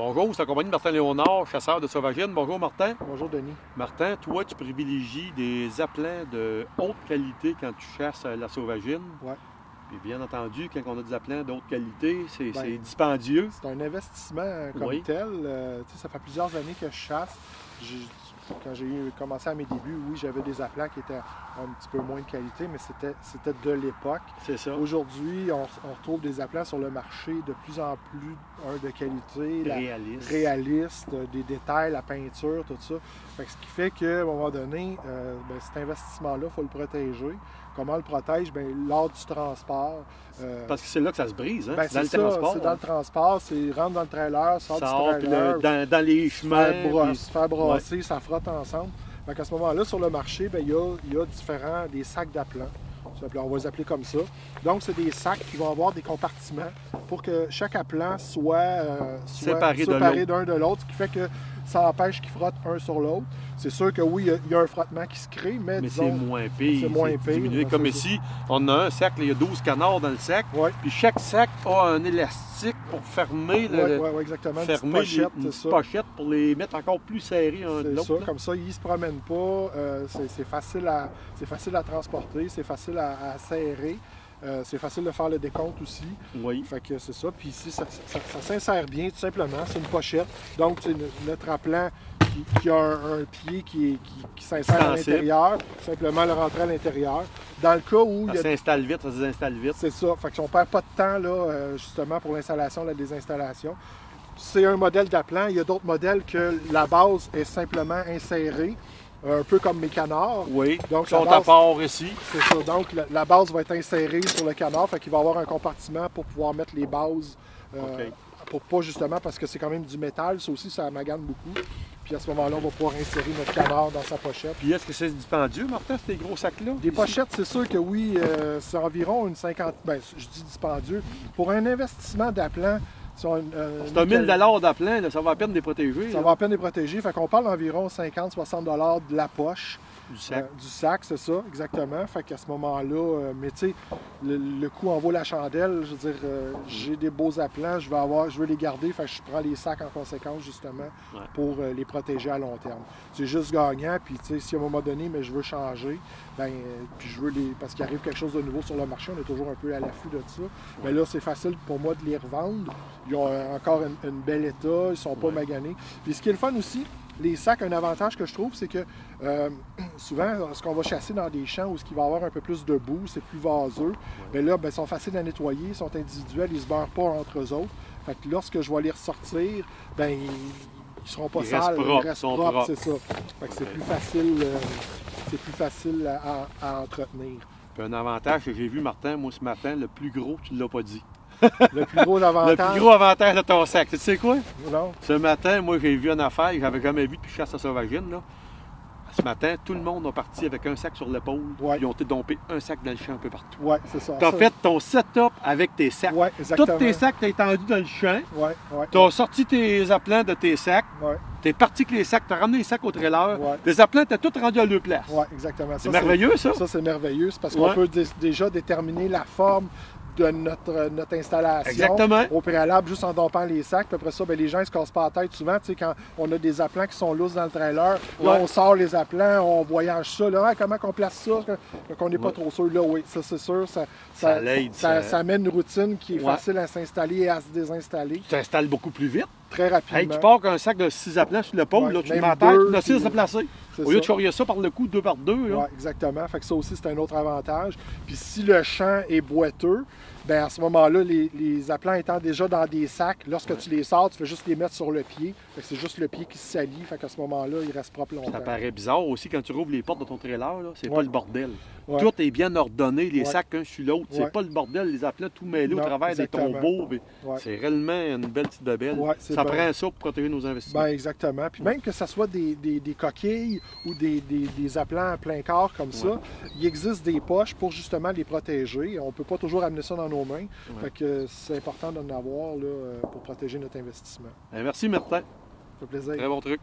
Bonjour, c'est la compagnie de Martin Léonard, chasseur de sauvagine. Bonjour Martin. Bonjour Denis. Martin, toi, tu privilégies des appelants de haute qualité quand tu chasses la sauvagine. Ouais. Puis bien entendu, quand on a des appelants de haute qualité, c'est Ben, dispendieux. C'est un investissement comme Oui. tel. Tu sais, ça fait plusieurs années que je chasse. Quand j'ai commencé à mes débuts, oui, j'avais des appelants qui étaient un petit peu moins de qualité, mais c'était de l'époque. C'est ça. Aujourd'hui, on retrouve des appelants sur le marché de plus en plus de qualité, réaliste, des détails, la peinture, tout ça. Fait que ce qui fait qu'à un moment donné, cet investissement-là, il faut le protéger. Comment on le protège? Bien, lors du transport. Parce que c'est là que ça se brise, hein? Ben, dans le transport. C'est dans le transport, c'est rentre dans le trailer, sort du trailer, dans les chemins. se faire brasser, ouais. Ça frotte ensemble. Donc à ce moment-là, sur le marché, il y a des sacs d'aplants. On va les appeler comme ça. Donc, c'est des sacs qui vont avoir des compartiments pour que chaque appelant soit séparé d'un de l'autre, ce qui fait que ça empêche qu'ils frottent un sur l'autre. C'est sûr que oui, il y a un frottement qui se crée, mais disons, c'est moins pire. C'est moins pire. Diminué. Comme ici, on a un sac, là, il y a 12 canards dans le sac, ouais. Puis chaque sac a un élastique pour fermer exactement. Fermer une pochette pour les mettre encore plus serrés un de l'autre. Comme ça, ils ne se promènent pas, c'est facile à transporter, c'est facile à serrer. C'est facile de faire le décompte aussi. Oui. Fait que c'est ça. Puis ici, ça s'insère bien, tout simplement. C'est une pochette. Donc, c'est notre appelant qui a un pied qui s'insère à l'intérieur. Simplement le rentrer à l'intérieur. Dans le cas où... Ça s'installe vite, ça se désinstalle vite. C'est ça. Fait qu'on ne perd pas de temps, là, justement, pour l'installation, la désinstallation. C'est un modèle d'appelant. Il y a d'autres modèles que la base est simplement insérée. Un peu comme mes canards. Oui, donc sont à part ici. C'est ça. Donc, la base va être insérée sur le canard. Fait qu'il va y avoir un compartiment pour pouvoir mettre les bases. Pour pas justement, parce que c'est quand même du métal. Ça aussi, ça magane beaucoup. Puis à ce moment-là, on va pouvoir insérer notre canard dans sa pochette. Puis est-ce que c'est dispendieux, Martin, ces gros sacs-là? Des pochettes, c'est sûr que oui. C'est environ une 50... Ben, je dis dispendieux. Pour un investissement d'appelant, c'est un 1000 $ d'appelant, ça va à peine de les protéger. Ça va à peine de les protéger. Fait qu'on parle d'environ 50-60 $ de la poche. Du sac, c'est ça, exactement. Fait qu'à ce moment-là, mais tu sais, le coût en vaut la chandelle. Je veux dire, j'ai des beaux appelants, je veux les garder. Fait que je prends les sacs en conséquence, justement, pour les protéger à long terme. C'est juste gagnant. Puis, tu sais, si à un moment donné, mais je veux changer, puis je veux parce qu'il arrive quelque chose de nouveau sur le marché, on est toujours un peu à l'affût de ça. Mais là, c'est facile pour moi de les revendre. Ils ont encore un bel état, ils sont pas maganés. Puis, ce qui est le fun aussi, les sacs, un avantage que je trouve, c'est que souvent, lorsqu'on va chasser dans des champs où il va y avoir un peu plus de boue, c'est plus vaseux, bien là, ils sont faciles à nettoyer, ils sont individuels, ils ne se beurrent pas entre eux autres. Fait que lorsque je vais les ressortir, ils ne seront pas sales, ils restent propres, c'est ça. Fait que c'est plus facile à entretenir. Puis un avantage que j'ai vu, Martin, moi ce matin, le plus gros, tu ne l'as pas dit. Le plus gros avantage. Le plus gros avantage de ton sac. Tu sais quoi? Non. Ce matin, moi, j'ai vu une affaire que j'avais jamais vue depuis chasse à sauvagine. Là. Ce matin, tout le monde est parti avec un sac sur l'épaule. Ils ont été dompés un sac dans le champ un peu partout. Oui, c'est ça. Tu as fait ton setup avec tes sacs. Oui, exactement. Tous tes sacs, tu as étendu dans le champ. Oui, tu as sorti tes appelants de tes sacs. Oui. Tu es parti avec les sacs, tu as ramené les sacs au trailer. Ouais. Les appelants, tu as tout rendu à leur place. Oui, exactement. C'est merveilleux, ça? Ça, c'est merveilleux. C'est parce qu'on peut déjà déterminer la forme de notre installation au préalable, juste en dompant les sacs. Puis après ça, les gens ne se cassent pas la tête souvent. Tu sais, quand on a des appelants qui sont lousses dans le trailer, là, on sort les appelants, on voyage ça. Là, comment on place ça? Donc, on n'est pas trop sûr. Là, oui, ça, c'est sûr. Ça amène une routine qui est facile à s'installer et à se désinstaller. Tu t'installes beaucoup plus vite. Très rapidement. Hey, tu pars avec un sac de 6 appelants sur l'épaule, là, tu le mets à terre, tu as 6 à placer. Au lieu de charrier ça par le coup, 2 par 2. Oui, exactement. Fait que ça aussi, c'est un autre avantage. Puis si le champ est boiteux, à ce moment-là, les appelants étant déjà dans des sacs, lorsque tu les sors, tu fais juste les mettre sur le pied. Fait que c'est juste le pied qui se salit. Fait qu'à ce moment-là, il reste propre longtemps. Ça paraît bizarre aussi quand tu rouvres les portes de ton trailer, c'est pas le bordel. Tout est bien ordonné, les sacs un sur l'autre. C'est pas le bordel, les appelants tout mêlés au travers des tombeaux. C'est réellement une belle petite bebelle. Ça prend ça pour protéger nos investissements. Exactement. Puis même que ce soit des coquilles ou des appelants à plein corps comme ça, il existe des poches pour justement les protéger. On ne peut pas toujours amener ça dans nos mains. Fait que c'est important d'en avoir là, pour protéger notre investissement. Merci Martin. Ça fait plaisir. Très bon truc.